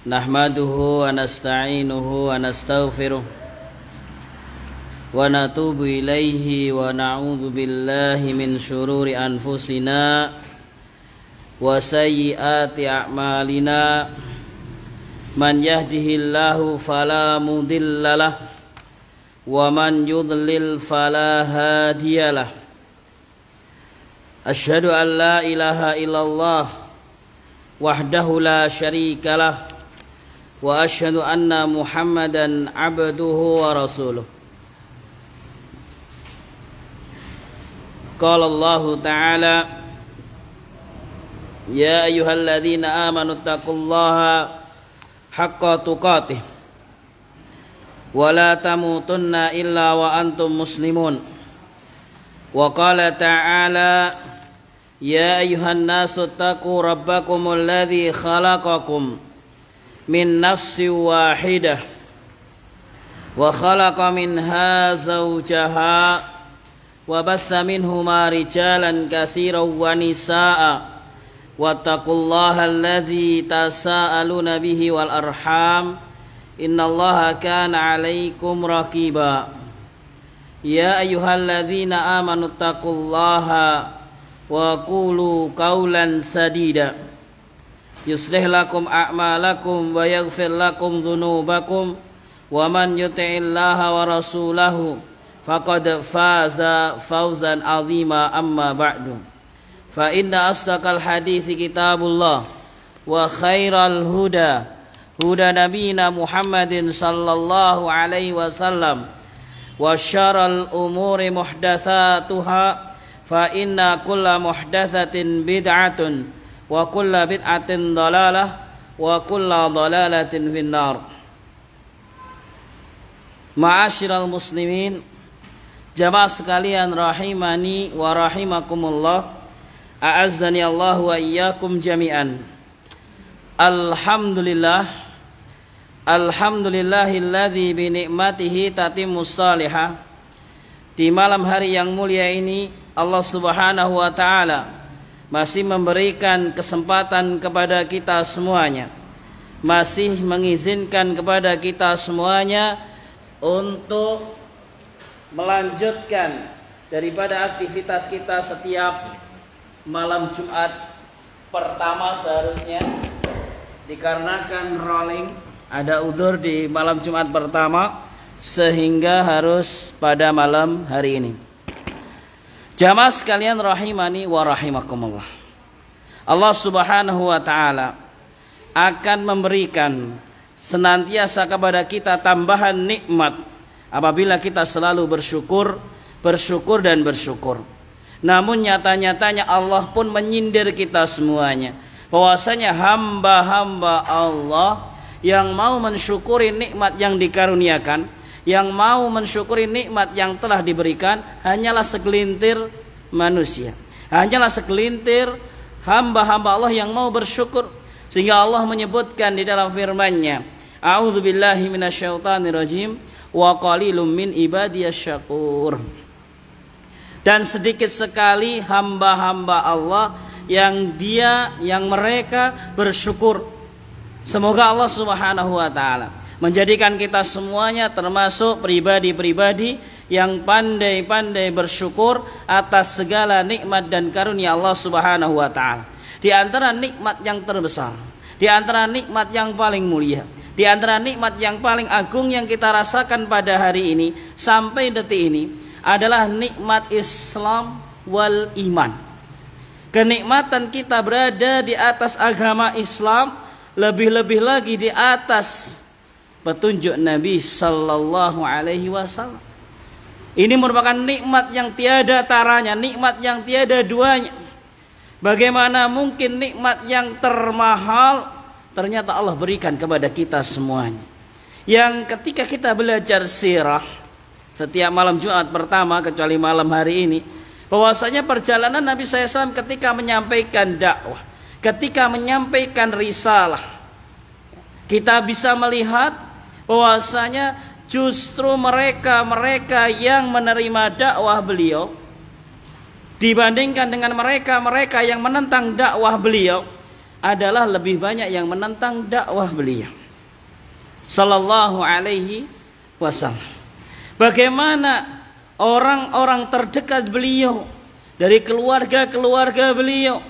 Nahmaduhu wa nasta'inuhu wa nastaghfiruh wa natubu ilaihi wa na'udzu billahi min syururi anfusina wa sayyiati a'malina. Man yahdihillahu fala mudhillalah wa man yudlil fala hadiyalah. Asyhadu an la ilaha illallah wahdahu la syarikalah wa asyhadu anna Muhammadan abduhu wa rasuluh. Qala Allah Ta'ala, ya ayyuhalladzina amanu taqullaha haqqa tuqatih wa la tamutunna illa wa antum muslimun. Wa qala ta'ala, ya ayyuhan nasu taqu rabbakumul ladzi khalaqakum min nafsin wahidah wa khalaqa minha zawjaha wa bassa minhuma rijalan katsiran wa nisaa'a wattaqullaha alladzi tasaaluna bihi wal arham innallaha kana 'alaikum raqiba. Ya ayyuhalladzina amanu taqullaha wa qulu qawlan sadida yuslih lakum a'malakum wa yaghfir lakum dhunubakum wa man yuti'illaha wa rasulahu faqad faza fawzan 'azima. Amma ba'du, fa inna asdaqal hadithi kitabullah wa khairal huda huda nabiyina Muhammadin sallallahu alaihi wasallam wa syarral umuri muhdatsatuha fa inna kulla muhdatsatin bid'atun wa kulla bid'atin dhalalah wa kulla dhalalatin finnar. Ma'asyiral muslimin, jamaah sekalian rahimani wa rahimakumullah, a'azzani Allah wa iyyakum jami'an. Alhamdulillahilladzi bi ni'matihi tatimmus salihah. Di malam hari yang mulia ini Allah Subhanahu wa taala masih memberikan kesempatan kepada kita semuanya, masih mengizinkan kepada kita semuanya untuk melanjutkan daripada aktivitas kita setiap malam Jumat pertama. Seharusnya dikarenakan rolling ada udzur di malam Jumat pertama sehingga harus pada malam hari ini. Jamaah sekalian rahimani wa rahimakumullah, Allah Subhanahu wa taala akan memberikan senantiasa kepada kita tambahan nikmat apabila kita selalu bersyukur dan bersyukur. Namun nyata-nyatanya Allah pun menyindir kita semuanya bahwasanya hamba-hamba Allah yang mau mensyukuri nikmat yang dikaruniakan, yang mau mensyukuri nikmat yang telah diberikan, hanyalah segelintir manusia, hanyalah segelintir hamba-hamba Allah yang mau bersyukur. Sehingga Allah menyebutkan di dalam firman-Nya, a'udzubillahi minasyaitonirrajim wa qalilum min ibadiyasyakur. Dan sedikit sekali hamba-hamba Allah yang mereka bersyukur. Semoga Allah Subhanahu wa taala menjadikan kita semuanya termasuk pribadi-pribadi yang pandai-pandai bersyukur atas segala nikmat dan karunia Allah Subhanahu wa taala. Di antara nikmat yang terbesar, di antara nikmat yang paling mulia, di antara nikmat yang paling agung yang kita rasakan pada hari ini sampai detik ini adalah nikmat Islam wal iman. Kenikmatan kita berada di atas agama Islam, lebih-lebih lagi di atas petunjuk Nabi sallallahu alaihi wasallam. Ini merupakan nikmat yang tiada taranya, nikmat yang tiada duanya. Bagaimana mungkin nikmat yang termahal ternyata Allah berikan kepada kita semuanya. Yang ketika kita belajar sirah setiap malam Jumat pertama kecuali malam hari ini, bahwasanya perjalanan Nabi SAW ketika menyampaikan dakwah, ketika menyampaikan risalah, kita bisa melihat bahwasanya justru mereka yang menerima dakwah beliau dibandingkan dengan mereka yang menentang dakwah beliau adalah lebih banyak yang menentang dakwah beliau sallallahu alaihi wasallam. Bagaimana orang-orang terdekat beliau, dari keluarga-keluarga beliau,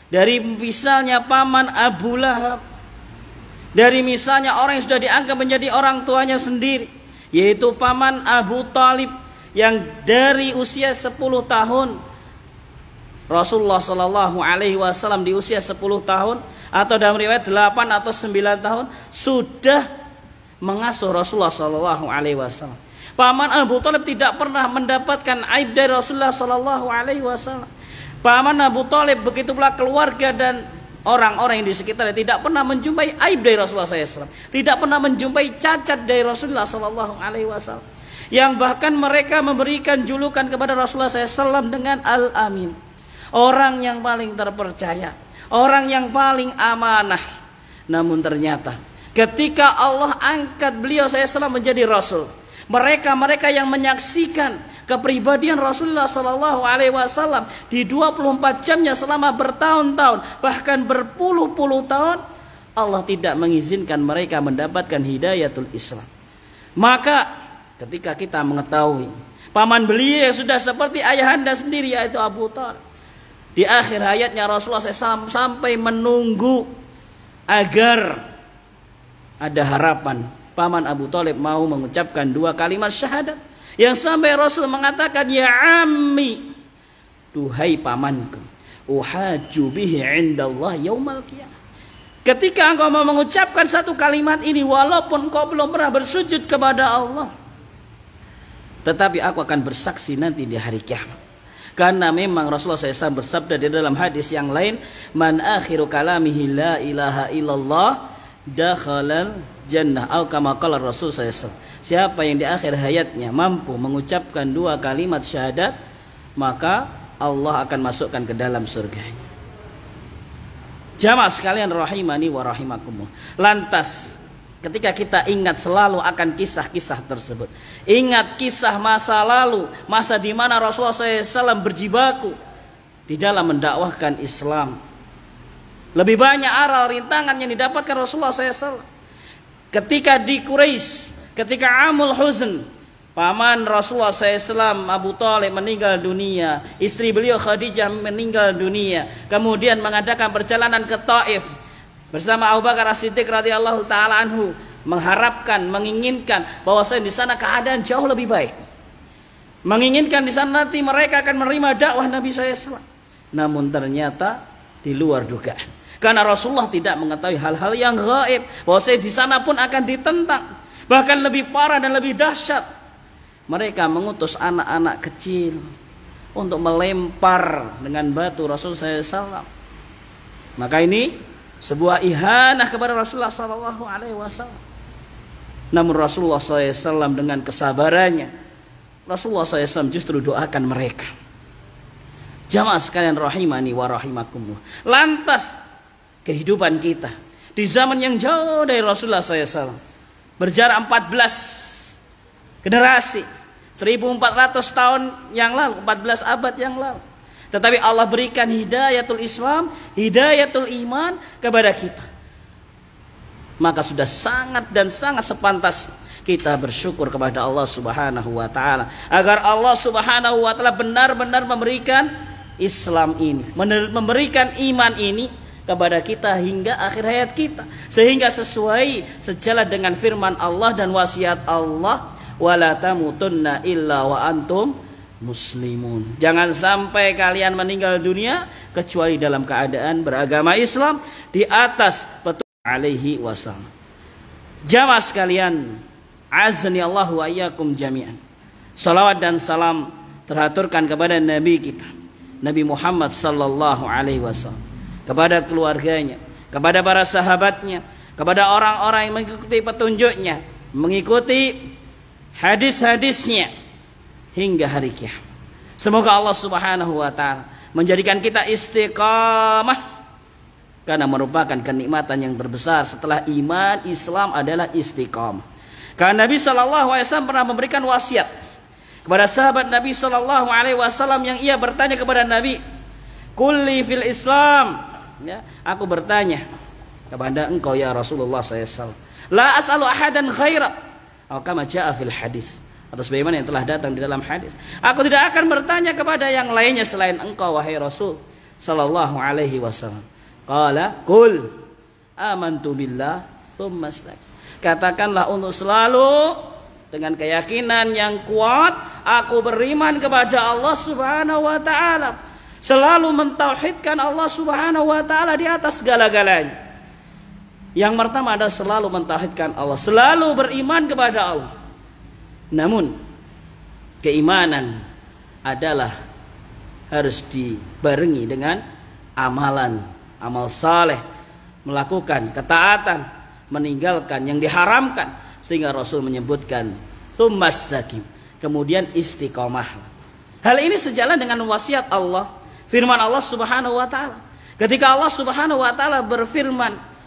dari misalnya paman Abu Lahab, dari misalnya orang yang sudah dianggap menjadi orang tuanya sendiri, yaitu paman Abu Talib, yang dari usia 10 tahun Rasulullah Shallallahu Alaihi Wasallam di usia 10 tahun atau dalam riwayat 8 atau 9 tahun sudah mengasuh Rasulullah Shallallahu Alaihi Wasallam. Paman Abu Talib tidak pernah mendapatkan aib dari Rasulullah Shallallahu Alaihi Wasallam. Paman Abu Talib, begitu pula keluarga dan orang-orang yang di sekitarnya tidak pernah menjumpai aib dari Rasulullah SAW, tidak pernah menjumpai cacat dari Rasulullah Shallallahu Alaihi Wasallam, yang bahkan mereka memberikan julukan kepada Rasulullah SAW dengan Al-Amin, orang yang paling terpercaya, orang yang paling amanah. Namun ternyata ketika Allah angkat beliau SAW menjadi Rasul, mereka yang menyaksikan kepribadian Rasulullah Sallallahu Alaihi Wasallam di 24 jamnya selama bertahun-tahun, bahkan berpuluh-puluh tahun, Allah tidak mengizinkan mereka mendapatkan hidayatul Islam. Maka ketika kita mengetahui paman beliau yang sudah seperti ayahanda sendiri, yaitu Abu Talib, di akhir hayatnya Rasulullah SAW sampai menunggu agar ada harapan paman Abu Talib mau mengucapkan 2 kalimat syahadat, yang sampai Rasul mengatakan, ya ammi, duhai pamanku, uhaju bihi indallah yaumal qiyamah. Ketika engkau mau mengucapkan 1 kalimat ini, walaupun engkau belum pernah bersujud kepada Allah, tetapi aku akan bersaksi nanti di hari kiamat. Karena memang Rasulullah SAW bersabda di dalam hadis yang lain, man akhiru kalamihi la ilaha illallah dakhalal jannah, atau kama qala Rasul SAW. Siapa yang di akhir hayatnya mampu mengucapkan 2 kalimat syahadat, maka Allah akan masukkan ke dalam surganya. Jamaah sekalian rahimani wa rahimakumullah. Lantas ketika kita ingat selalu akan kisah-kisah tersebut, ingat kisah masa lalu, masa di mana Rasulullah SAW berjibaku di dalam mendakwahkan Islam. Lebih banyak aral rintangan yang didapatkan Rasulullah SAW ketika di Quraisy, ketika Amul Huzn, paman Rasulullah SAW Abu Talib meninggal dunia, istri beliau Khadijah meninggal dunia, kemudian mengadakan perjalanan ke Taif bersama Abu Bakar As-Siddiq radhiyallahu taala anhu, mengharapkan, menginginkan bahwasanya di sana keadaan jauh lebih baik, menginginkan di sana nanti mereka akan menerima dakwah Nabi SAW. Namun ternyata di luar dugaan, karena Rasulullah tidak mengetahui hal-hal yang gaib, bahwasanya di sana pun akan ditentang. Bahkan lebih parah dan lebih dahsyat, mereka mengutus anak-anak kecil untuk melempar dengan batu Rasulullah SAW. Maka ini sebuah ihanah kepada Rasulullah SAW. Namun Rasulullah SAW dengan kesabarannya, Rasulullah SAW justru doakan mereka. Jamaah sekalian rahimani wa rahimakumullah. Lantas kehidupan kita di zaman yang jauh dari Rasulullah SAW, berjarak 14 generasi, 1400 tahun yang lalu, 14 abad yang lalu, tetapi Allah berikan hidayatul Islam, hidayatul iman kepada kita. Maka sudah sangat dan sangat sepantas kita bersyukur kepada Allah Subhanahu wa taala, agar Allah Subhanahu wa taala benar-benar memberikan Islam ini, memberikan iman ini kepada kita hingga akhir hayat kita, sehingga sejalan dengan firman Allah dan wasiat Allah, wala tamutunna illa wa antum muslimun. Jangan sampai kalian meninggal dunia kecuali dalam keadaan beragama Islam di atas petunjuk alaihi wasallam. Jamaah sekalian, azni Allah wa iyyakum jami'an. Salawat dan salam teraturkan kepada Nabi kita, Nabi Muhammad sallallahu alaihi wasallam, kepada keluarganya, kepada para sahabatnya, kepada orang-orang yang mengikuti petunjuknya, mengikuti hadis-hadisnya hingga hari kiamat. Semoga Allah Subhanahu wa taala menjadikan kita istiqamah, karena merupakan kenikmatan yang terbesar setelah iman Islam adalah istiqamah. Karena Nabi sallallahu alaihi wasallam pernah memberikan wasiat kepada sahabat Nabi sallallahu alaihi wasallam yang ia bertanya kepada Nabi, "Kulli fil Islam ya, aku bertanya kepada engkau ya Rasulullah SAW. La as'alu ahadan khairak. Atau kama ja'a fil hadis. Atau sebagaimana yang telah datang di dalam hadis. Aku tidak akan bertanya kepada yang lainnya selain engkau wahai Rasul sallallahu alaihi wasallam. Qala qul amantu billah tsumma astaqim. Katakanlah untuk selalu dengan keyakinan yang kuat, aku beriman kepada Allah Subhanahu wa taala. Selalu mentauhidkan Allah Subhanahu wa taala di atas segala-galanya. Yang pertama adalah selalu mentauhidkan Allah, selalu beriman kepada Allah. Namun keimanan adalah harus dibarengi dengan amalan, amal saleh, melakukan ketaatan, meninggalkan yang diharamkan, sehingga Rasul menyebutkan tsumastaqim, kemudian istiqomah. Hal ini sejalan dengan wasiat Allah, firman Allah Subhanahu wa taala. Ketika Allah Subhanahu wa taala berfirman,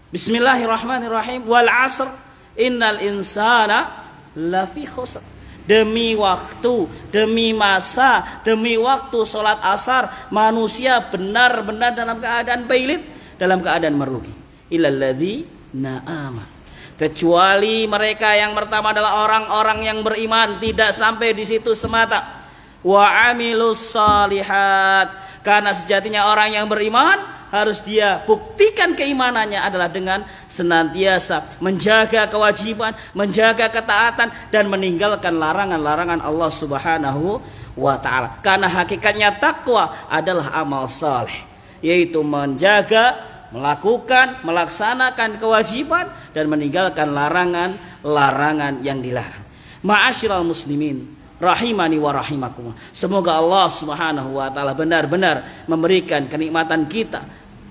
Bismillahirrahmanirrahim, wal 'asr innal insana lafi khusr. Demi waktu, demi masa, demi waktu sholat asar, manusia benar-benar dalam keadaan bailit, dalam keadaan merugi. Illalladzi na'ama. Kecuali mereka yang pertama adalah orang-orang yang beriman. Tidak sampai di situ semata. Wa amilus shalihat. Karena sejatinya orang yang beriman harus dia buktikan keimanannya adalah dengan senantiasa menjaga kewajiban, menjaga ketaatan, dan meninggalkan larangan-larangan Allah Subhanahu wa ta'ala. Karena hakikatnya takwa adalah amal saleh, yaitu menjaga, melakukan, melaksanakan kewajiban, dan meninggalkan larangan-larangan yang dilarang. Ma'asyiral muslimin rahimani wa rahimakumullah. Semoga Allah Subhanahu wa taala benar-benar memberikan kenikmatan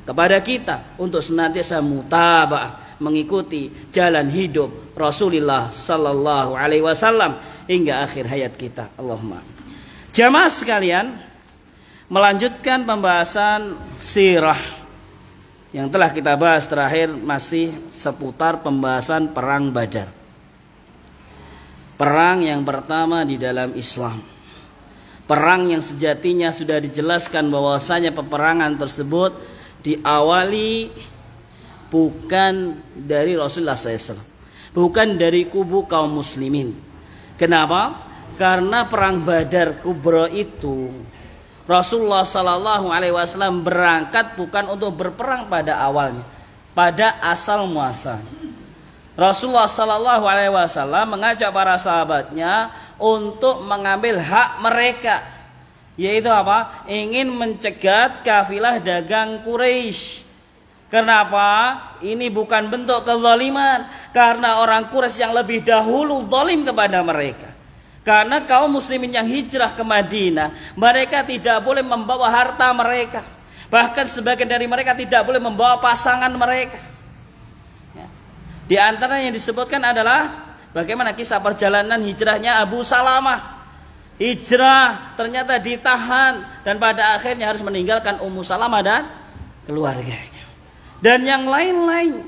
kepada kita untuk senantiasa mutaba'ah, mengikuti jalan hidup Rasulullah sallallahu alaihi wasallam hingga akhir hayat kita. Allahumma. Jamaah sekalian, melanjutkan pembahasan sirah yang telah kita bahas terakhir masih seputar pembahasan perang Badar. Perang yang pertama di dalam Islam. Perang yang sejatinya sudah dijelaskan bahwasanya peperangan tersebut diawali bukan dari Rasulullah SAW, bukan dari kubu kaum muslimin. Kenapa? Karena perang Badar Kubra itu Rasulullah SAW berangkat bukan untuk berperang pada awalnya, pada asal muasal. Rasulullah SAW mengajak para sahabatnya untuk mengambil hak mereka, yaitu apa? Ingin mencegat kafilah dagang Quraisy. Kenapa? Ini bukan bentuk kezaliman, karena orang Quraisy yang lebih dahulu zalim kepada mereka. Karena kaum muslimin yang hijrah ke Madinah, mereka tidak boleh membawa harta mereka. Bahkan sebagian dari mereka tidak boleh membawa pasangan mereka. Di antara yang disebutkan adalah bagaimana kisah perjalanan hijrahnya Abu Salamah. Hijrah ternyata ditahan dan pada akhirnya harus meninggalkan Ummu Salamah dan keluarganya. Dan yang lain-lain.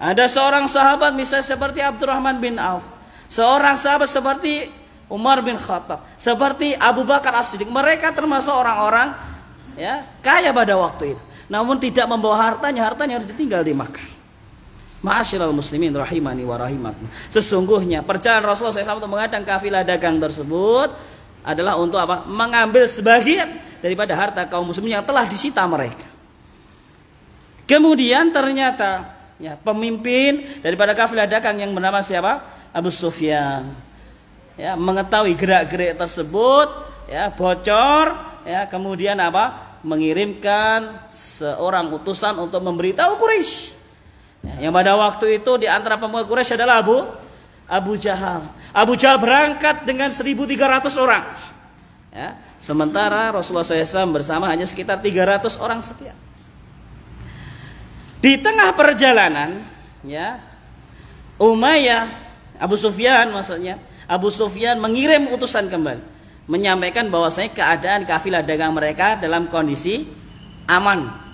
Ada seorang sahabat misalnya seperti Abdurrahman bin Auf, seorang sahabat seperti Umar bin Khattab, seperti Abu Bakar As-Siddiq. Mereka termasuk orang-orang ya kaya pada waktu itu. Namun tidak membawa hartanya harus ditinggal di Makkah. Ma'asyiral muslimin rahimani wa rahimakum. Sesungguhnya perjalanan Rasulullah SAW untuk mengadakan kafilah dagang tersebut adalah untuk apa? Mengambil sebagian daripada harta kaum muslimin yang telah disita mereka. Kemudian ternyata ya, pemimpin daripada kafilah dagang yang bernama siapa? Abu Sufyan. Ya, mengetahui gerak-gerik tersebut, ya, bocor, ya, kemudian apa? Mengirimkan seorang utusan untuk memberitahu Quraisy. Yang pada waktu itu di antara pemuka Quraisy adalah Abu Jahal. Abu Jahal berangkat dengan 1.300 orang. Ya, sementara Rasulullah SAW bersama hanya sekitar 300 orang sekian. Di tengah perjalanan, ya, Umayyah, Abu Sufyan maksudnya, Abu Sufyan mengirim utusan kembali, menyampaikan bahwasanya keadaan kafilah dagang mereka dalam kondisi aman.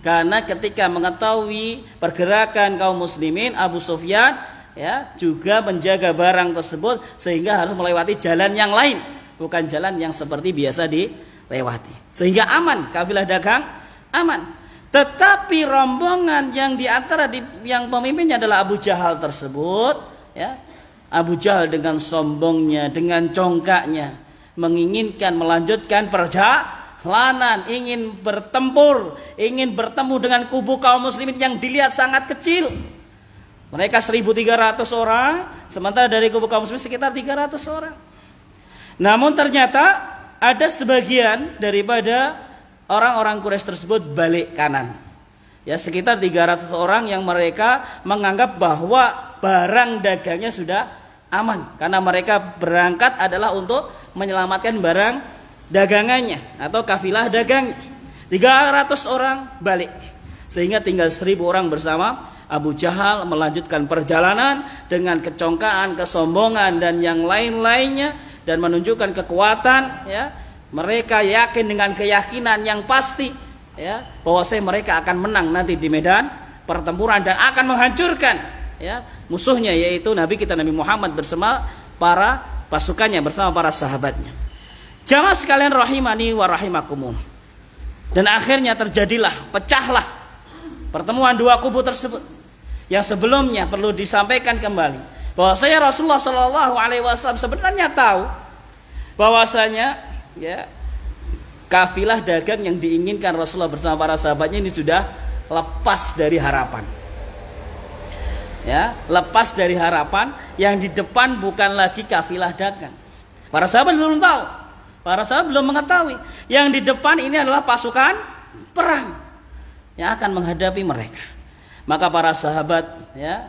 Karena ketika mengetahui pergerakan kaum muslimin, Abu Sufyan ya juga menjaga barang tersebut sehingga harus melewati jalan yang lain, bukan jalan yang seperti biasa dilewati. Sehingga aman, kafilah dagang aman. Tetapi rombongan yang di antara yang pemimpinnya adalah Abu Jahal tersebut, ya, Abu Jahal dengan sombongnya, dengan congkaknya, menginginkan melanjutkan perjalanan, ingin bertempur, ingin bertemu dengan kubu kaum muslimin yang dilihat sangat kecil. Mereka 1.300 orang, sementara dari kubu kaum muslimin sekitar 300 orang. Namun ternyata ada sebagian daripada orang-orang Quraisy tersebut balik kanan. Ya, sekitar 300 orang yang mereka menganggap bahwa barang dagangnya sudah aman, karena mereka berangkat adalah untuk menyelamatkan barang dagangannya atau kafilah dagangnya. 300 orang balik, sehingga tinggal 1.000 orang bersama Abu Jahal melanjutkan perjalanan dengan kecongkaan, kesombongan dan yang lain-lainnya, dan menunjukkan kekuatan, ya. Mereka yakin dengan keyakinan yang pasti, ya, bahwa mereka akan menang nanti di medan pertempuran dan akan menghancurkan, ya, musuhnya, yaitu Nabi kita Nabi Muhammad bersama para pasukannya, bersama para sahabatnya. Jamaah sekalian rahimani wa rahimakumullah. Dan akhirnya terjadilah, pecahlah pertemuan dua kubu tersebut. Yang sebelumnya perlu disampaikan kembali bahwasanya Rasulullah SAW sebenarnya tahu bahwasanya, ya, kafilah dagang yang diinginkan Rasulullah bersama para sahabatnya ini sudah lepas dari harapan. Ya, lepas dari harapan, yang di depan bukan lagi kafilah dagang. Para sahabat belum tahu, para sahabat belum mengetahui yang di depan ini adalah pasukan perang yang akan menghadapi mereka. Maka para sahabat, ya,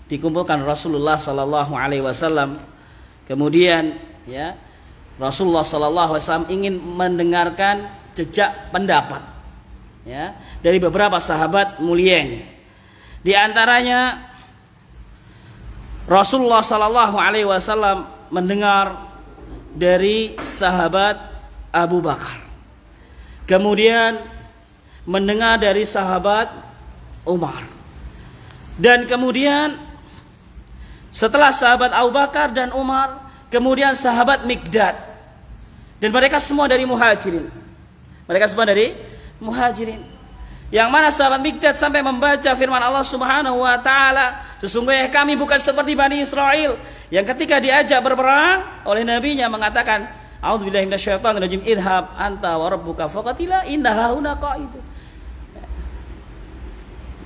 dikumpulkan Rasulullah SAW. Kemudian, ya, Rasulullah SAW ingin mendengarkan jejak pendapat, ya, dari beberapa sahabat mulianya. Di antaranya Rasulullah SAW mendengar dari sahabat Abu Bakar, kemudian mendengar dari sahabat Umar, dan kemudian setelah sahabat Abu Bakar dan Umar, kemudian sahabat Mikdad, dan mereka semua dari Muhajirin. Mereka semua dari Muhajirin. Yang mana sahabat Mikdad sampai membaca firman Allah Subhanahu wa taala, sesungguhnya kami bukan seperti Bani Israel yang ketika diajak berperang oleh nabinya mengatakan, a'udzubillahi minasyaitonirrajim, idhab anta wa rabbuka faqatila inna hauna qa'idun.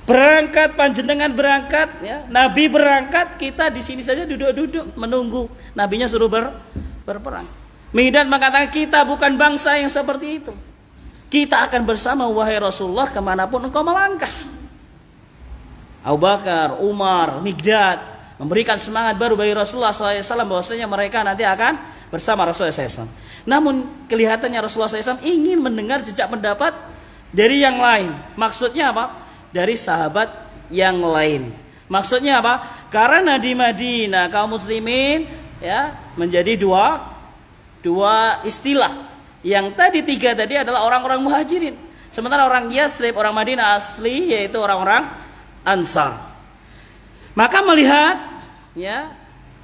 Berangkat, panjenengan berangkat, ya, Nabi berangkat, kita di sini saja duduk-duduk menunggu nabinya suruh berperang. Mikdad mengatakan, kita bukan bangsa yang seperti itu. Kita akan bersama wahai Rasulullah kemanapun engkau melangkah. Abu Bakar, Umar, Mikdad memberikan semangat baru bagi Rasulullah SAW bahwasanya mereka nanti akan bersama Rasulullah SAW. Namun kelihatannya Rasulullah SAW ingin mendengar jejak pendapat dari yang lain. Maksudnya apa? Dari sahabat yang lain. Maksudnya apa? Karena di Madinah kaum muslimin, ya, menjadi dua istilah. Yang tadi tiga tadi adalah orang-orang Muhajirin, sementara orang Yasrib, orang Madinah asli, yaitu orang-orang Ansar. Maka melihat, ya,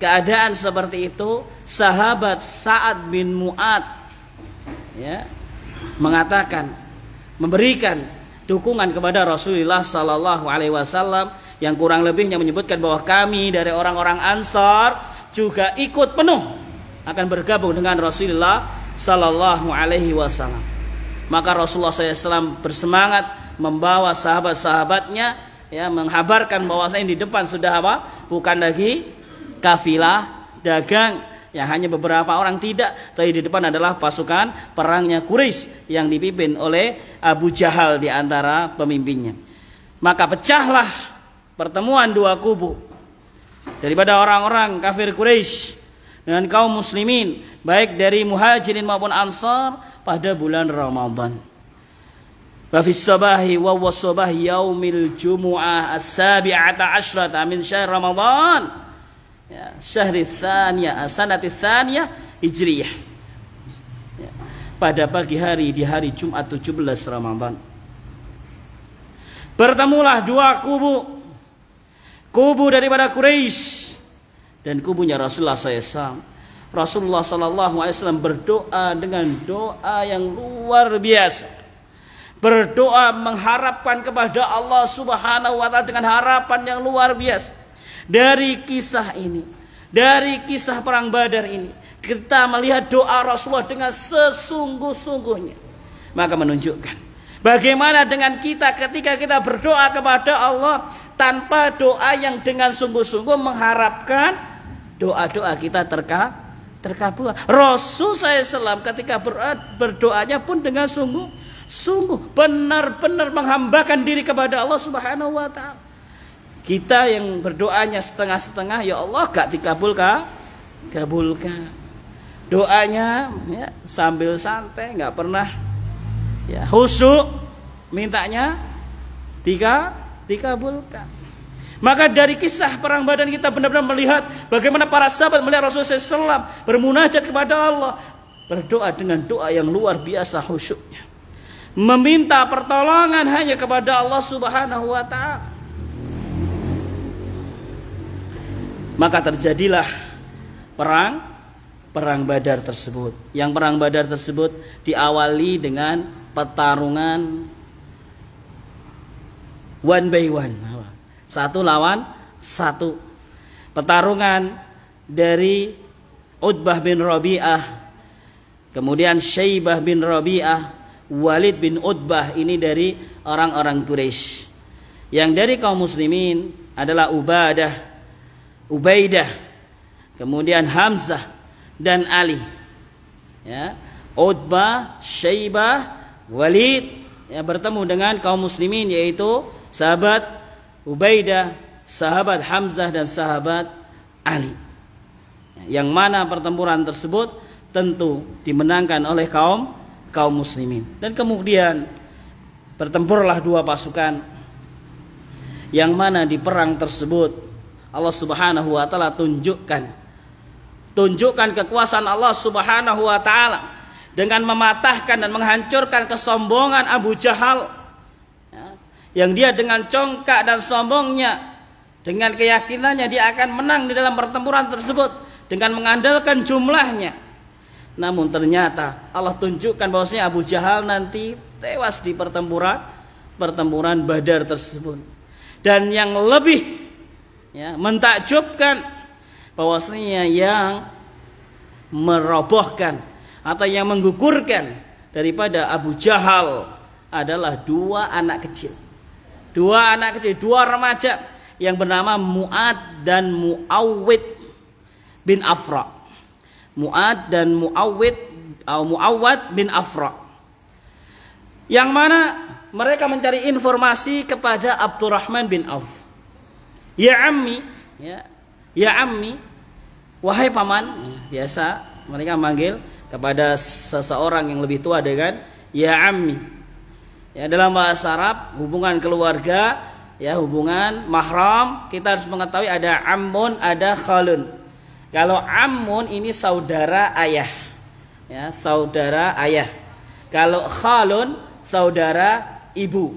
keadaan seperti itu, sahabat Sa'ad bin Mu'ad, ya, mengatakan, memberikan dukungan kepada Rasulullah Sallallahu Alaihi Wasallam, yang kurang lebihnya menyebutkan bahwa kami dari orang-orang Ansar juga ikut penuh akan bergabung dengan Rasulullah Sallallahu Alaihi Wasallam. Maka Rasulullah SAW bersemangat membawa sahabat-sahabatnya, ya, menghabarkan bahwasanya di depan sudah apa? Bukan lagi kafilah dagang yang hanya beberapa orang, tidak, tapi di depan adalah pasukan perangnya Quraisy yang dipimpin oleh Abu Jahal di antara pemimpinnya. Maka pecahlah pertemuan dua kubu daripada orang-orang kafir Quraisy dengan kaum muslimin, baik dari Muhajirin maupun Ansar, pada bulan Ramadan. Wa fis sabahi wa wasabahi yaumil jumu'ah as-sabi'ata asyrata min syahr Ramadan, ya, syahri tsaniyah sanati tsaniyah hijriyah, ya, pada pagi hari di hari Jumat 17 Ramadan. Bertemulah dua kubu daripada Quraisy dan kubunya Rasulullah SAW. Rasulullah SAW berdoa dengan doa yang luar biasa. berdoa mengharapkan kepada Allah Subhanahu wa taala dengan harapan yang luar biasa. Dari kisah ini, dari kisah perang Badar ini, kita melihat doa Rasulullah dengan sesungguh-sungguhnya. Maka menunjukkan bagaimana dengan kita ketika kita berdoa kepada Allah tanpa doa yang dengan sungguh-sungguh mengharapkan doa-doa kita terkabul. Rasul SAW ketika berdoanya pun dengan sungguh benar-benar menghambakan diri kepada Allah Subhanahu wa taala. Kita yang berdoanya setengah-setengah, ya Allah gak kabulkan. Doanya ya, sambil santai, nggak pernah ya, khusyuk, mintanya dikabulkan. Maka dari kisah perang Badar kita benar-benar melihat bagaimana para sahabat melihat Rasulullah SAW bermunajat kepada Allah, berdoa dengan doa yang luar biasa khusyuknya, meminta pertolongan hanya kepada Allah Subhanahu wa taala. Maka terjadilah perang Badar tersebut. Yang perang Badar tersebut diawali dengan pertarungan one by one, satu lawan satu. Pertarungan dari Utbah bin Rabi'ah, kemudian Syaibah bin Rabi'ah, Walid bin Utbah, ini dari orang-orang Quraisy. Yang dari kaum muslimin adalah Ubaidah, kemudian Hamzah dan Ali. Ya, Utbah, Syaibah, Walid ya, bertemu dengan kaum muslimin, yaitu sahabat Ubaidah, sahabat Hamzah dan sahabat Ali. Yang mana pertempuran tersebut tentu dimenangkan oleh kaum muslimin. Dan kemudian bertempurlah dua pasukan, yang mana di perang tersebut Allah Subhanahu wa taala tunjukkan kekuasaan Allah Subhanahu wa taala dengan mematahkan dan menghancurkan kesombongan Abu Jahal, ya, yang dia dengan congkak dan sombongnya, dengan keyakinannya dia akan menang di dalam pertempuran tersebut dengan mengandalkan jumlahnya. Namun ternyata Allah tunjukkan bahwasanya Abu Jahal nanti tewas di pertempuran Badar tersebut. Dan yang lebih ya, mentakjubkan bahwasanya yang merobohkan atau yang menggugurkan daripada Abu Jahal adalah dua anak kecil, dua remaja yang bernama Mu'ad dan Mu'awwid bin Afra. Mu'ad dan Mu'awwad bin Afra, yang mana mereka mencari informasi kepada Abdurrahman bin Auf. Ya ammi, wahai paman. Biasa mereka manggil kepada seseorang yang lebih tua dengan ya ammi. Ya, dalam bahasa Arab hubungan keluarga, ya hubungan mahram, kita harus mengetahui ada ammun, ada khalun. Kalau ammun ini saudara ayah, ya saudara ayah. Kalau khalun saudara ibu.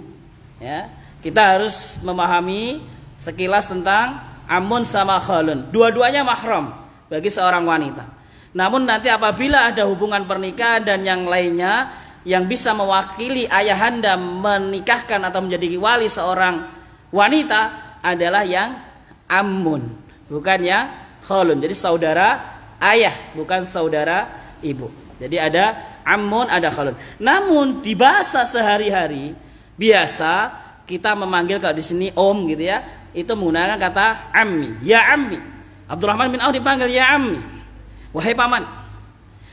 Ya, kita harus memahami sekilas tentang ammun sama khalun. Dua-duanya mahram bagi seorang wanita. Namun nanti apabila ada hubungan pernikahan dan yang lainnya yang bisa mewakili ayahanda menikahkan atau menjadi wali seorang wanita adalah yang ammun, bukan yang khalun. Jadi saudara ayah, bukan saudara ibu. Jadi ada ammun, ada khalun. Namun di bahasa sehari-hari biasa kita memanggil kalau di sini om gitu ya, itu menggunakan kata ammi, ya ammi. Abdurrahman bin Auf dipanggil ya ammi. Wahai paman,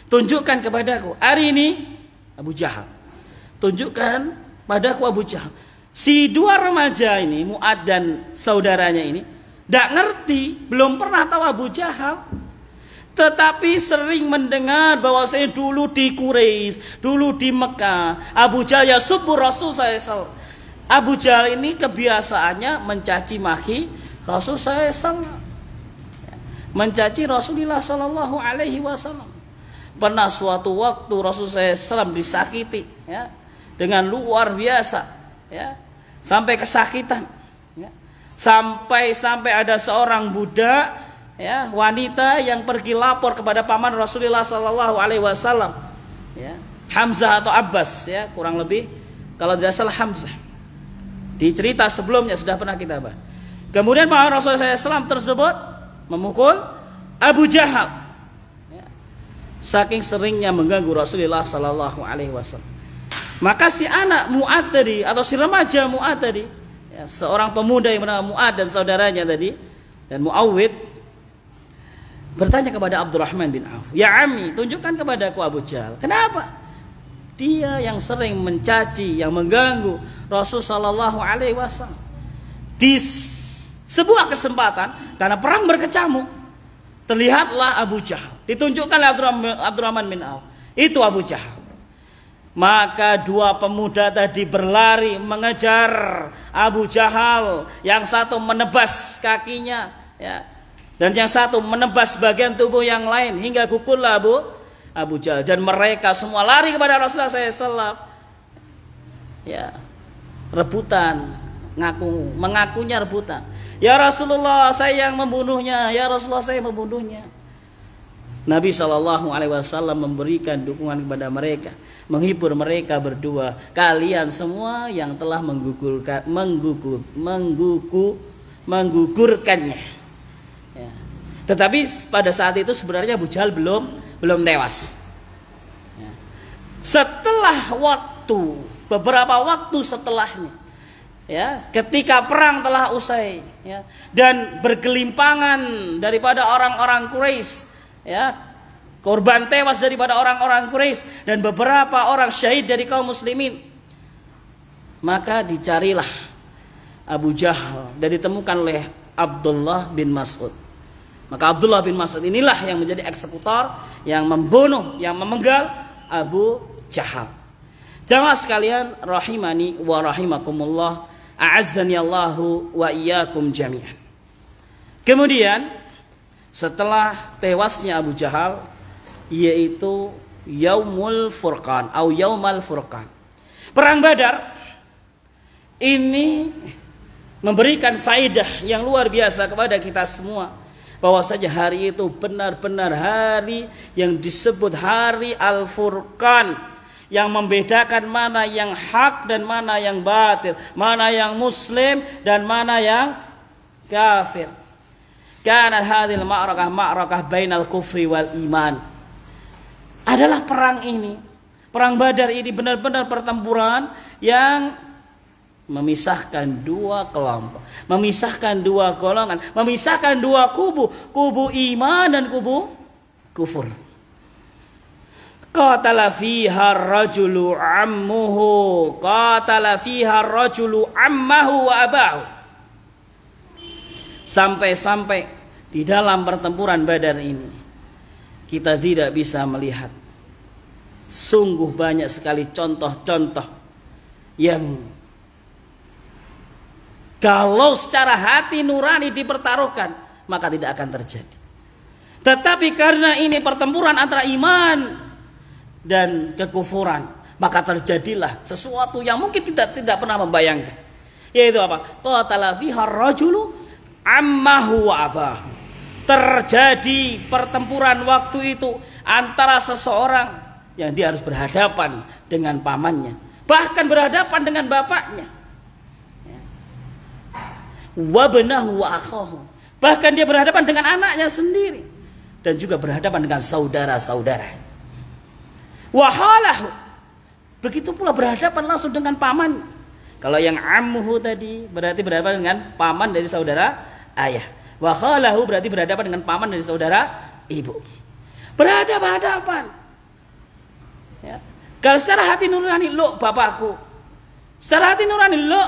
tunjukkan kepadaku hari ini Abu Jahal. Tunjukkan padaku Abu Jahal. Si dua remaja ini, Mu'ad dan saudaranya ini, tidak ngerti, belum pernah tahu Abu Jahal. Tetapi sering mendengar bahwasanya dulu di Quraisy, dulu di Mekah, Abu Jahal ya subur Rasul SAW. Abu Jahal ini kebiasaannya mencaci maki Rasul SAW, mencaci Rasulullah Sallallahu Alaihi Wasallam. Pernah suatu waktu Rasul SAW disakiti, ya, dengan luar biasa, ya, sampai kesakitan, ya. Sampai ada seorang budak, ya, wanita yang pergi lapor kepada paman Rasulullah Sallallahu Alaihi Wasallam, ya, Hamzah atau Abbas, ya, kurang lebih Kalau tidak salah Hamzah. Di cerita sebelumnya sudah pernah kita bahas. Kemudian Muhammad Rasulullah SAW tersebut memukul Abu Jahal. Ya. Saking seringnya mengganggu Rasulullah SAW. Maka si anak Mu'ad tadi, atau si remaja Mu'ad tadi, ya, seorang pemuda yang bernama Mu'ad dan saudaranya tadi, dan Mu'awwid, bertanya kepada Abdurrahman bin Auf, "Ya Ami, tunjukkan kepadaku Abu Jahal. Kenapa? Dia yang sering mencaci, yang mengganggu Rasul sallallahu alaihi wasallam. Di sebuah kesempatan karena perang berkecamuk, terlihatlah Abu Jahal. Ditunjukkanlah Abdurrahman bin Auf. Itu Abu Jahal. Maka dua pemuda tadi berlari mengejar Abu Jahal. Yang satu menebas kakinya, ya, dan yang satu menebas bagian tubuh yang lain hingga kukullah Abu Jahal. Dan mereka semua lari kepada Rasulullah SAW. Ya, rebutan, mengakunya rebutan. Ya Rasulullah, saya yang membunuhnya. Ya Rasulullah, saya membunuhnya. Nabi SAW memberikan dukungan kepada mereka, menghibur mereka berdua. Kalian semua yang telah menggugurkannya. Ya. Tetapi pada saat itu sebenarnya Abu Jahal belum tewas. Ya. Setelah beberapa waktu setelahnya, ya, ketika perang telah usai, ya, dan bergelimpangan daripada orang-orang Quraisy, ya, korban tewas daripada orang-orang Quraisy dan beberapa orang syahid dari kaum muslimin, maka dicarilah Abu Jahal dan ditemukan oleh Abdullah bin Mas'ud. Maka Abdullah bin Mas'ud inilah yang menjadi eksekutor, yang membunuh, yang memenggal Abu Jahal. Jamaah sekalian rahimani wa rahimakumullah, a'azzani Allahu wa iyyakum jami'an. Kemudian setelah tewasnya Abu Jahal, yaitu Yaumul Furqan atau Yaumal Furqan, perang Badar ini memberikan faedah yang luar biasa kepada kita semua, bahwasanya hari itu benar-benar hari yang disebut hari Al-Furqan, yang membedakan mana yang hak dan mana yang batil, mana yang muslim dan mana yang kafir. Karena hadhil ma'rakah bainal kufri wal iman. Adalah perang ini, perang Badar ini benar-benar pertempuran yang memisahkan dua kelompok, memisahkan dua golongan, memisahkan dua kubu iman dan kubu kufur. Qatala fiha ar-rajulu ammuhu, qatala fiha ar-rajulu ammahu wa abahu. Sampai-sampai di dalam pertempuran Badar ini kita tidak bisa melihat sungguh banyak sekali contoh-contoh yang kalau secara hati nurani dipertaruhkan maka tidak akan terjadi. Tetapi karena ini pertempuran antara iman dan kekufuran, maka terjadilah sesuatu yang mungkin kita tidak pernah membayangkan. Yaitu apa? Qatala fiha ar-rajulu ammahu wa abahu. Terjadi pertempuran waktu itu antara seseorang yang dia harus berhadapan dengan pamannya, bahkan berhadapan dengan bapaknya, wabnahu wa akhahu, bahkan dia berhadapan dengan anaknya sendiri, dan juga berhadapan dengan saudara-saudara. Wahalahu, begitu pula berhadapan langsung dengan paman. Kalau yang ammuhu tadi berarti berhadapan dengan paman dari saudara ayah. Wahalahu berarti berhadapan dengan paman dari saudara ibu. Berhadapan-hadapan. Ya. Kalau secara hati nurani, lo bapakku. Secara hati nurani, lo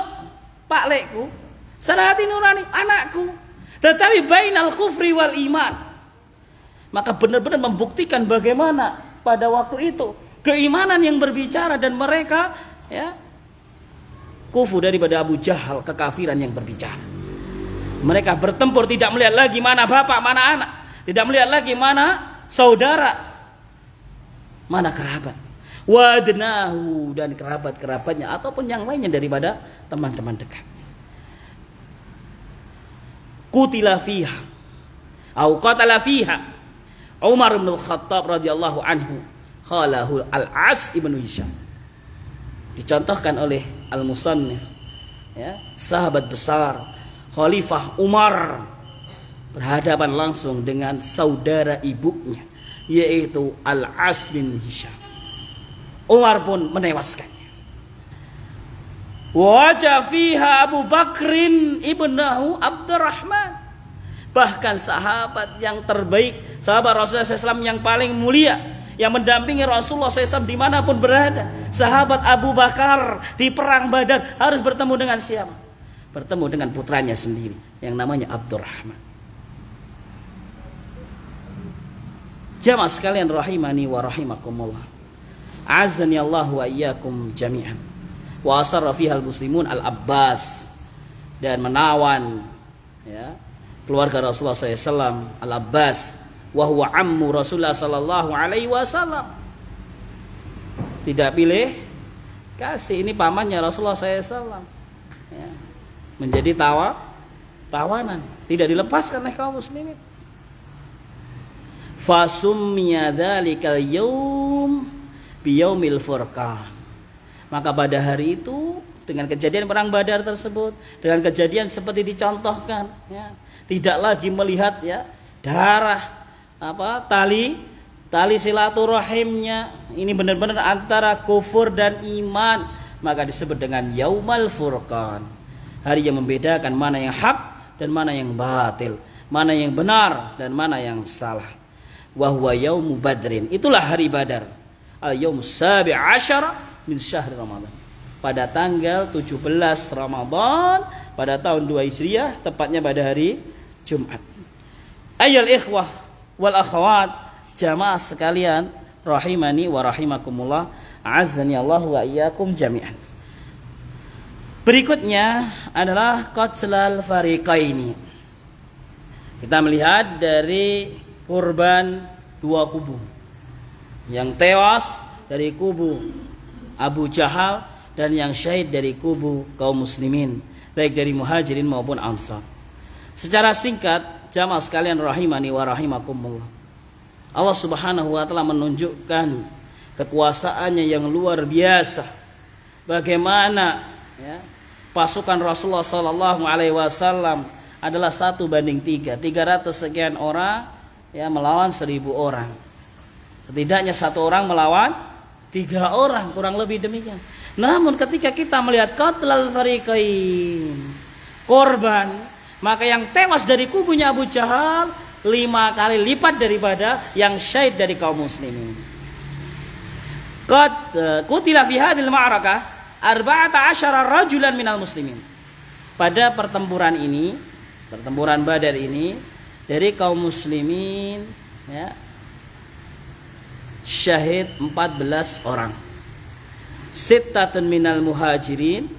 pak lekku. Secara hati nurani, anakku. Tetapi bainal kufri wal iman, maka benar-benar membuktikan bagaimana pada waktu itu keimanan yang berbicara dan mereka, ya, kufur daripada Abu Jahal, kekafiran yang berbicara. Mereka bertempur tidak melihat lagi mana bapak, mana anak, tidak melihat lagi mana saudara, mana kerabat, wadnahu, dan kerabat-kerabatnya ataupun yang lainnya daripada teman-teman dekat. Qutila fiha atau qatala fiha Umar bin Al-Khattab radhiyallahu anhu khalahu Al-As ibn Hisham. dicontohkan oleh Al-Musannif, ya, sahabat besar Khalifah Umar berhadapan langsung dengan saudara ibunya, yaitu Al-As bin Hisham. Umar pun menewaskannya. Wajah fiha Abu Bakrin ibnahu Abdurrahman. Bahkan sahabat yang terbaik, sahabat Rasulullah SAW yang paling mulia, yang mendampingi Rasulullah SAW dimanapun berada, sahabat Abu Bakar di perang Badar harus bertemu dengan siapa? Bertemu dengan putranya sendiri yang namanya Abdurrahman. Jamaah sekalian rahimani wa rahimakumullah, azani Allah wa iyyakum jami'an. Wa asarra fiha al-muslimun al-Abbas, dan menawan, ya, keluarga Rasulullah SAW al-Abbas, wa huwa ammu Rasulullah sallallahu alaihi wasallam. Tidak pilih kasih, ini pamannya Rasulullah SAW, ya, menjadi tawanan, tidak dilepaskan oleh kaum muslimin. Fasummiya dzalikal yaum biyaumil furqan. Maka pada hari itu, dengan kejadian perang Badar tersebut, dengan kejadian seperti dicontohkan, ya, tidak lagi melihat, ya, darah, tali silaturahimnya, ini benar-benar antara kufur dan iman, maka disebut dengan Yaumal Furqan, hari yang membedakan mana yang hak dan mana yang batil, mana yang benar dan mana yang salah. Wa huwa yaumu badrin, itulah hari Badar, al-yaum sabi' asyara min syahr Ramadan, pada tanggal 17 Ramadan pada tahun 2 Hijriah, tepatnya pada hari Jumat. Ayyul ikhwah wal akhwat, jamaah sekalian rahimani wa rahimakumullah, azani Allah wa iyyakum jami'an. Berikutnya adalah qatlal fariqaini. Kita melihat dari korban dua kubu, yang tewas dari kubu Abu Jahal dan yang syahid dari kubu kaum muslimin, baik dari muhajirin maupun ansar. Secara singkat, jamaah sekalian rahimani wa rahimakumullah, Allah Subhanahu wa taala menunjukkan kekuasaannya yang luar biasa. Bagaimana, ya, pasukan Rasulullah sallallahu alaihi wasallam adalah 1:3, 300 sekian orang, ya, melawan 1000 orang. Setidaknya satu orang melawan 3 orang, kurang lebih demikian. Namun ketika kita melihat qatlal fariqain, korban, maka yang tewas dari kubunya Abu Jahal 5 kali lipat daripada yang syahid dari kaum muslimin. Qad qutila fi hadhil ma'rakah 14 rajulan minal muslimin. Pada pertempuran ini, pertempuran Badar ini, dari kaum muslimin, ya, syahid 14 orang. Sittatun minal muhajirin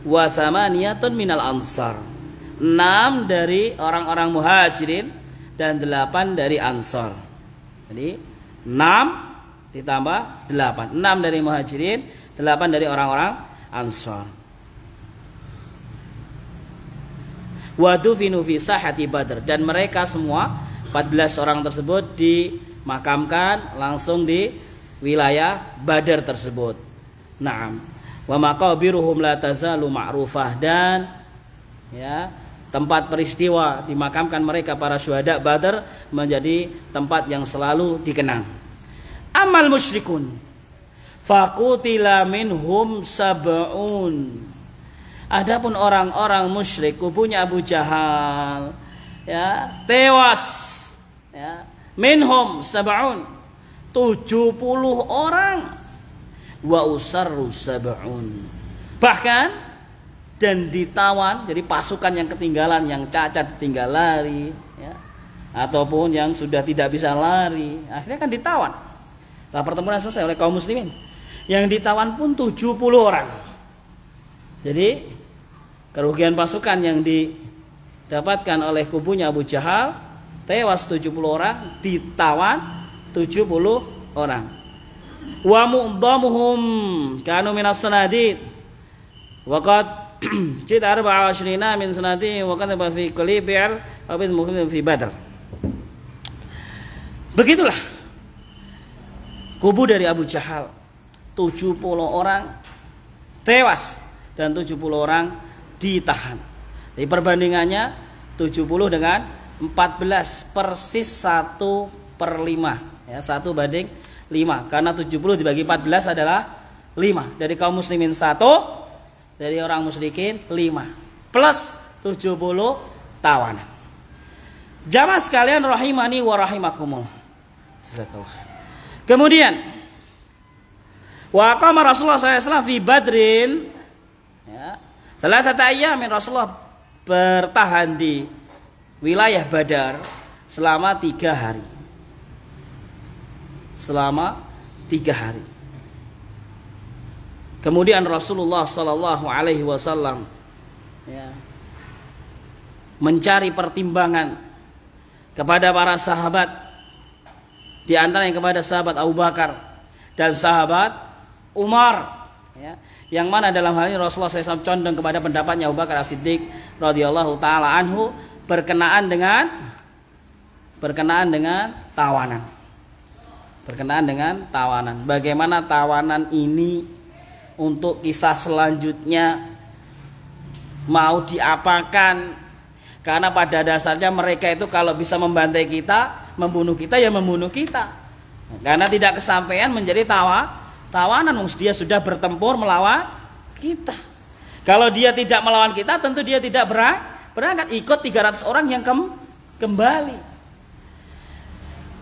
wa thamaniyatun minal ansar. 6 dari orang-orang muhajirin dan 8 dari ansar. Jadi 6 ditambah 8. 6 dari muhajirin, 8 dari orang-orang ansar. Wadufinu fi sahati Badr, dan mereka semua 14 orang tersebut dimakamkan langsung di wilayah Badar tersebut. Naam. Wa maqabiruhum la tazalu ma'rufah, dan, ya, tempat peristiwa dimakamkan mereka para syuhada Badar menjadi tempat yang selalu dikenang. Amal musyrikun faqutila minhum sab'un. Adapun orang-orang musyrik kubunya Abu Jahal, ya, tewas, ya, minhum sab'un, 70 orang, wa usarru sab'un, bahkan dan ditawan, jadi pasukan yang ketinggalan, yang cacat tinggal lari, ya, ataupun yang sudah tidak bisa lari, akhirnya kan ditawan. Setelah pertempuran selesai oleh kaum muslimin, yang ditawan pun 70 orang. Jadi kerugian pasukan yang didapatkan oleh kubunya Abu Jahal, tewas 70 orang, ditawan 70 orang. Wa mu'dhamuhum kanu minas sanadid wa qad jita 24 min sanadi wa qad fi kulli bi'r wa bi muhim fi Badr. Begitulah kubu dari Abu Jahal, 70 orang tewas dan 70 orang ditahan. Jadi perbandingannya 70 dengan 14 persis 1/5 ya, 1/5 karena 70 dibagi 14 adalah 5. Dari kaum muslimin 1, dari orang musyrikin 5 plus 70 tawanan. Jamaah sekalian rahimani wa rahimakumullah. Kemudian wa qama Rasulullah SAW fi Badrin ya, thalathata ayyamin, Rasulullah bertahan di wilayah Badar selama 3 hari. Selama 3 hari. Kemudian Rasulullah sallallahu alaihi wasallam ya, mencari pertimbangan kepada para sahabat, di antaranya kepada sahabat Abu Bakar dan sahabat Umar ya, yang mana dalam hal ini Rasulullah SAW condong kepada pendapatnya Abu Bakar As-Siddiq radhiyallahu taala anhu berkenaan dengan tawanan. Berkenaan dengan tawanan. Bagaimana tawanan ini untuk kisah selanjutnya mau diapakan? Karena pada dasarnya mereka itu kalau bisa membantai kita, membunuh kita ya membunuh kita. Karena tidak kesampaian menjadi tawanan, dia sudah bertempur melawan kita. Kalau dia tidak melawan kita, tentu dia tidak berangkat, ikut 300 orang yang kembali.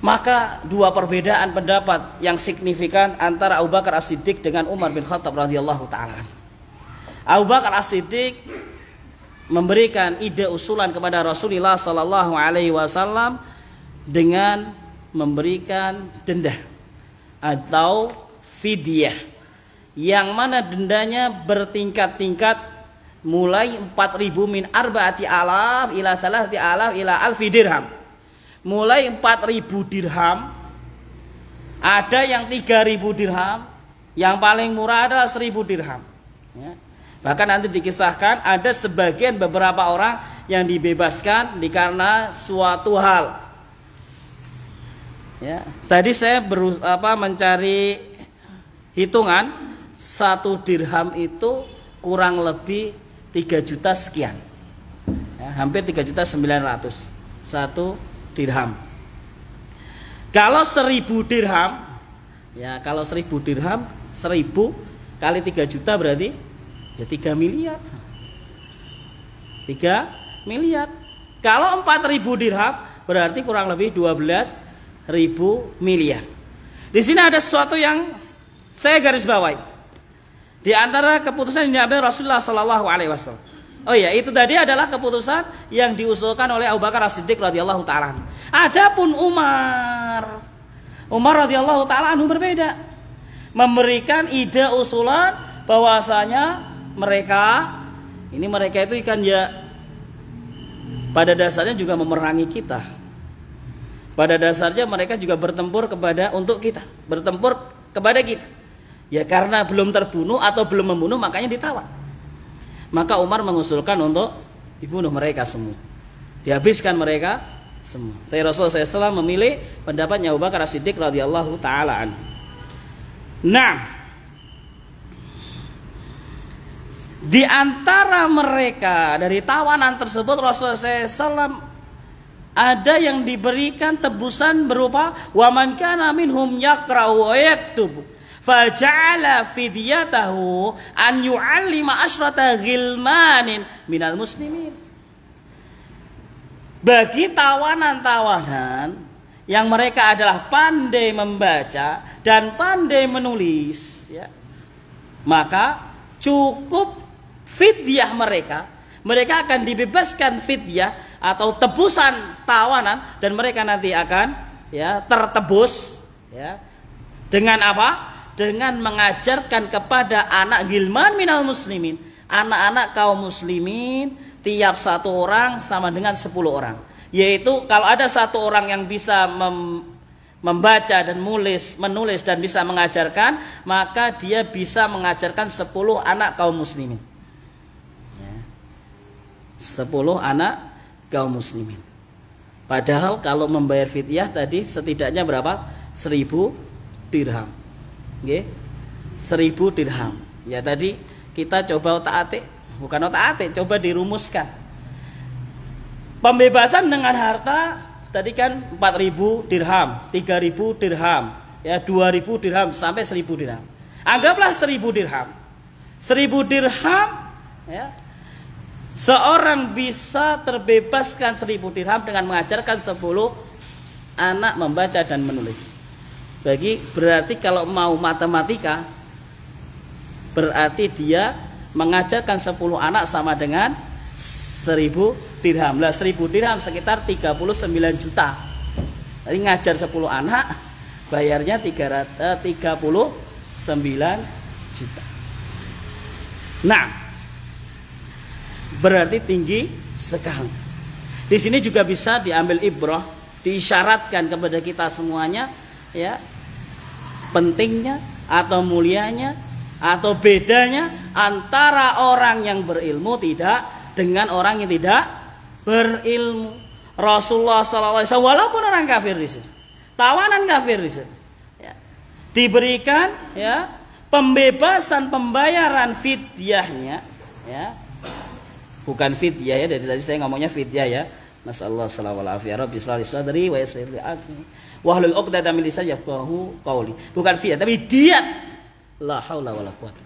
Maka dua perbedaan pendapat yang signifikan antara Abu Bakar As-Siddiq dengan Umar bin Khattab radhiyallahu taala. Abu Bakar As-Siddiq memberikan ide usulan kepada Rasulullah sallallahu alaihi wasallam dengan memberikan denda atau fidyah, yang mana dendanya bertingkat-tingkat mulai 4.000 min arba'ati alaf ila salasati alaf ila alfi dirham. Mulai 4.000 dirham, ada yang 3.000 dirham, yang paling murah adalah 1.000 dirham ya. Bahkan nanti dikisahkan ada sebagian beberapa orang yang dibebaskan karena suatu hal ya. Tadi saya mencari hitungan, 1 dirham itu kurang lebih 3 juta sekian ya, hampir 3.900.000 1 dirham. Kalau 1.000 dirham ya, kalau 1.000 dirham 1.000 kali 3 juta berarti ya 3 miliar. 3 miliar. Kalau 4.000 dirham berarti kurang lebih 12.000 miliar. Di sini ada sesuatu yang saya garis bawahi. Di antara keputusan yang diambil Rasulullah sallallahu alaihi wasallam. Oh ya, itu tadi adalah keputusan yang diusulkan oleh Abu Bakar As-Siddiq radhiyallahu taala. Adapun Umar radhiyallahu taala berbeda. Memberikan ide usulan bahwasanya mereka itu kan ya pada dasarnya juga memerangi kita. Pada dasarnya mereka juga bertempur untuk kita, bertempur kepada kita. Ya karena belum terbunuh atau belum membunuh makanya ditawan. Maka Umar mengusulkan untuk dibunuh mereka semua, dihabiskan mereka semua. Tapi Rasulullah SAW memilih pendapatnya Abu Bakar As-Siddiq radhiyallahu taala anhu. Nah, di antara mereka dari tawanan tersebut Rasulullah SAW ada yang diberikan tebusan berupa wa man kana minhum yaqra'u wa yaktubu faja'ala fidyatahu an yu'allima asyrata ghilmanin minal muslimin. Bagi tawanan-tawanan yang mereka adalah pandai membaca dan pandai menulis ya, maka cukup fidyah mereka akan dibebaskan fidyah atau tebusan tawanan, dan mereka nanti akan ya tertebus ya dengan apa? Dengan mengajarkan kepada anak gilman minal muslimin, anak-anak kaum muslimin, tiap 1 orang sama dengan 10 orang. Yaitu kalau ada 1 orang yang bisa membaca dan menulis dan bisa mengajarkan, maka dia bisa mengajarkan 10 anak kaum muslimin. 10 anak kaum muslimin. Padahal kalau membayar fidyah tadi setidaknya berapa? 1.000 dirham. Nggih. 1.000 dirham. Ya tadi Kita coba otak-atik, bukan otak-atik, coba dirumuskan. Pembebasan dengan harta tadi kan 4.000 dirham, 3.000 dirham, ya 2.000 dirham sampai 1.000 dirham. Anggaplah 1.000 dirham. 1.000 dirham, ya. Seorang bisa terbebaskan 1.000 dirham dengan mengajarkan 10 anak membaca dan menulis. Berarti kalau mau matematika, berarti dia mengajarkan 10 anak sama dengan 1.000 dirham. Lah 1.000 dirham sekitar 39 juta. Jadi ngajar 10 anak bayarnya 39 juta. Nah, berarti tinggi sekali. Di sini juga bisa diambil ibrah, diisyaratkan kepada kita semuanya, ya, pentingnya atau mulianya atau bedanya antara orang yang berilmu dengan orang yang tidak berilmu. Rasulullah SAW walaupun orang kafir di sini, tawanan kafir di sini, ya, diberikan, ya, pembebasan pembayaran fidyahnya, ya. Bukan fidyah, ya, dari tadi saya ngomongnya fidyah, ya. Nasallahu alaihi wa rabbi sholli sadri wa yassir li amri wahlul 'uqdatam min lisani yafqahu qawli. Bukan fidyah tapi diat. La haula wala quwwata.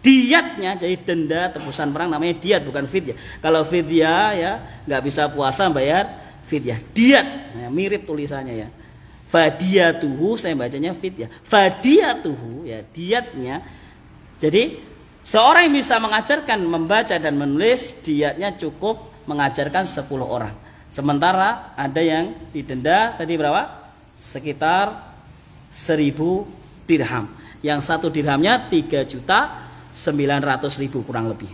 Diatnya jadi denda tebusan perang namanya diat, bukan fidyah. Kalau fidyah, ya, enggak bisa puasa bayar fidyah. Diat, ya, mirip tulisannya, ya. Fadiyatuhu, saya bacanya fidyah. Fadiyatuhu, ya, diatnya. Jadi seorang yang bisa mengajarkan membaca dan menulis, diatnya cukup mengajarkan 10 orang. Sementara ada yang didenda tadi berapa? Sekitar 1.000 dirham. Yang 1 dirhamnya 3.900.000 kurang lebih.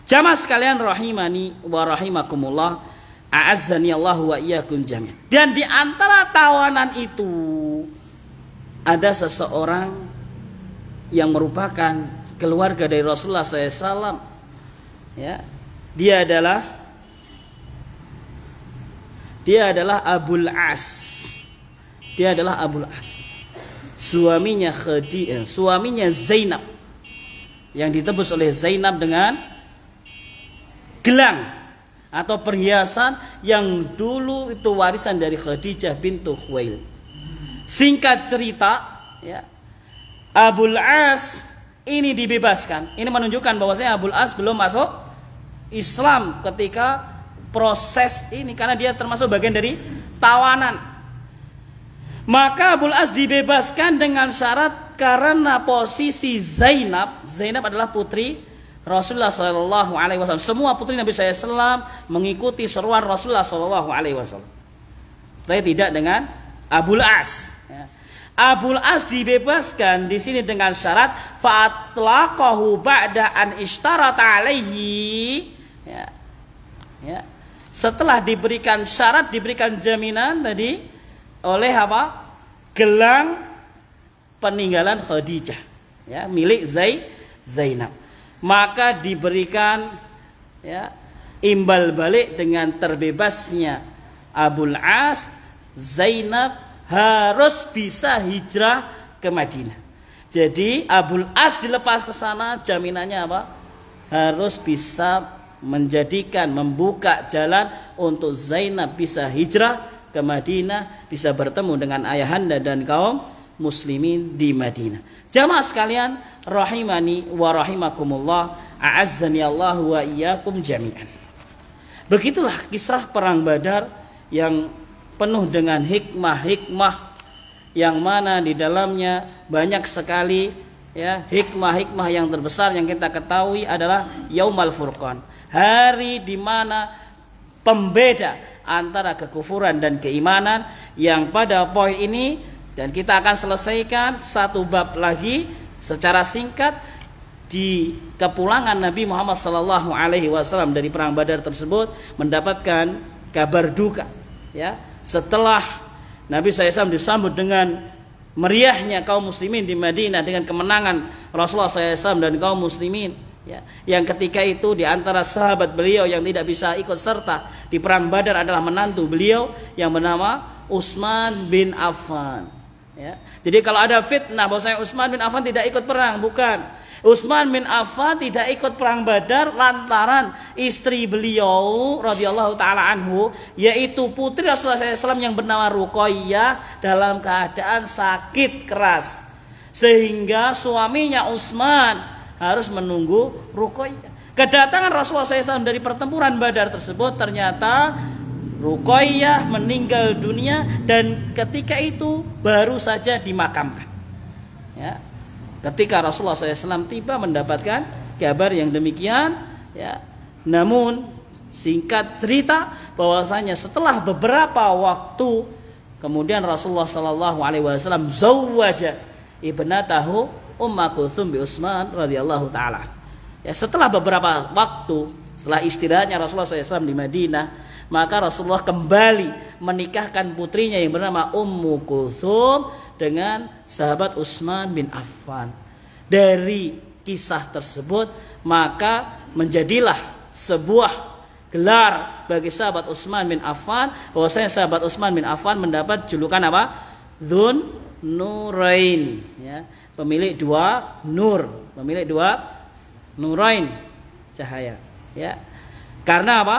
Jamaah sekalian rahimani wa rahimakumullah, a'azzani Allah wa iyyakum jami'an. Dan di antara tawanan itu ada seseorang yang merupakan keluarga dari Rasulullah SAW, ya. Dia adalah Abul As. Dia adalah Abul As. Suaminya Zainab, yang ditebus oleh Zainab dengan gelang atau perhiasan yang dulu itu warisan dari Khadijah bintu Khuwailid. Singkat cerita, ya, Abul As ini dibebaskan. Ini menunjukkan bahwasanya Abul As belum masuk Islam ketika proses ini, karena dia termasuk bagian dari tawanan. Maka Abul As dibebaskan dengan syarat karena posisi Zainab adalah putri Rasulullah SAW. Semua putri Nabi SAW mengikuti seruan Rasulullah SAW. Tapi tidak dengan Abul As. Abul As dibebaskan di sini dengan syarat fatlaqahu ba'da an ishtarata alaihi, ya. Ya. Setelah diberikan syarat, diberikan jaminan tadi oleh apa? Gelang peninggalan Khadijah, ya, milik Zainab. Maka diberikan, ya, imbal balik dengan terbebasnya Abul As, Zainab harus bisa hijrah ke Madinah. Jadi Abul As dilepas ke sana, jaminannya apa? Harus bisa membuka jalan untuk Zainab bisa hijrah ke Madinah, bisa bertemu dengan ayahanda dan kaum muslimin di Madinah. Jamaah sekalian rahimani wa rahimakumullah, a'azzani Allah wa iyyakum jami'an. Begitulah kisah perang Badar yang penuh dengan hikmah-hikmah, yang mana di dalamnya banyak sekali, ya, hikmah-hikmah. Yang terbesar yang kita ketahui adalah Yaumal Furqan, hari di mana pembeda antara kekufuran dan keimanan, yang pada poin ini, dan kita akan selesaikan satu bab lagi secara singkat di kepulangan Nabi Muhammad SAW dari perang Badar tersebut, mendapatkan kabar duka, ya. Setelah Nabi SAW disambut dengan meriahnya kaum muslimin di Madinah dengan kemenangan Rasulullah SAW dan kaum muslimin, ya, yang ketika itu di antara sahabat beliau yang tidak bisa ikut serta di perang Badar adalah menantu beliau yang bernama Utsman bin Affan. Ya. Jadi kalau ada fitnah bahwasanya Utsman bin Affan tidak ikut perang, bukan. Utsman bin Affan tidak ikut perang Badar lantaran istri beliau radhiyallahu taala anhu, yaitu putri Rasulullah SAW yang bernama Ruqayyah, dalam keadaan sakit keras, sehingga suaminya Utsman harus menunggu Ruqayyah. Kedatangan Rasulullah SAW dari pertempuran Badar tersebut, ternyata Ruqayyah meninggal dunia dan ketika itu baru saja dimakamkan. Ya. Ketika Rasulullah SAW tiba mendapatkan kabar yang demikian, ya. Namun singkat cerita bahwasanya setelah beberapa waktu kemudian Rasulullah SAW zawwaja ibnatahu Umma Kulthum bi Utsman radhiyallahu taala. Ya, setelah beberapa waktu setelah istirahatnya Rasulullah SAW di Madinah, maka Rasulullah kembali menikahkan putrinya yang bernama Ummu Kulthum dengan sahabat Utsman bin Affan. Dari kisah tersebut maka menjadilah sebuah gelar bagi sahabat Utsman bin Affan, bahwasanya sahabat Utsman bin Affan mendapat julukan apa? Dzun Nurain, ya, pemilik dua nur, pemilik dua nurain, cahaya, ya. Karena apa?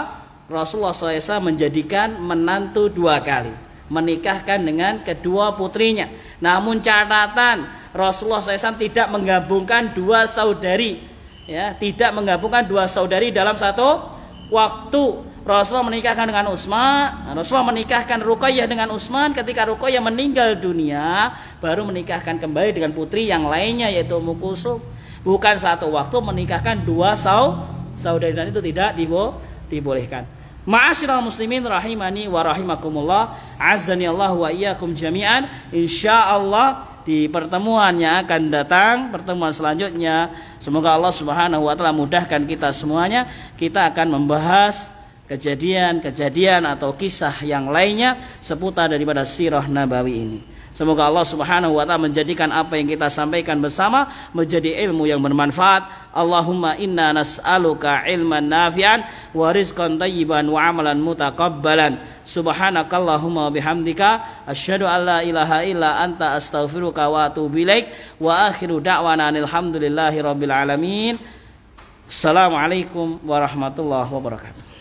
Rasulullah SAW menjadikan menantu dua kali, menikahkan dengan kedua putrinya. Namun catatan, Rasulullah SAW tidak menggabungkan dua saudari, ya, tidak menggabungkan dua saudari dalam satu waktu. Rasulullah menikahkan dengan Utsman, Rasulullah menikahkan Ruqayyah dengan Utsman. Ketika Ruqayyah meninggal dunia, baru menikahkan kembali dengan putri yang lainnya yaitu Ummu Kulthum. Bukan satu waktu menikahkan dua saudari, dan itu tidak dibolehkan. Ma'asyiral muslimin rahimani wa rahimakumullah, azzani Allah wa iyyakum jami'an. Insyaallah di pertemuan yang akan datang, pertemuan selanjutnya, semoga Allah Subhanahu wa taala mudahkan kita semuanya. Kita akan membahas kejadian-kejadian atau kisah yang lainnya seputar daripada sirah nabawi ini. Semoga Allah Subhanahu wa taala menjadikan apa yang kita sampaikan bersama menjadi ilmu yang bermanfaat. Allahumma inna nas'aluka ilman nafi'an wa rizqan thayyiban wa amalan mutaqabbalan. Subhanakallahumma wa bihamdika asyhadu an la ilaha illa anta astaghfiruka wa atubu ilaik. Wa akhiru da'wana alhamdulillahi rabbil alamin. Assalamualaikum warahmatullahi wabarakatuh.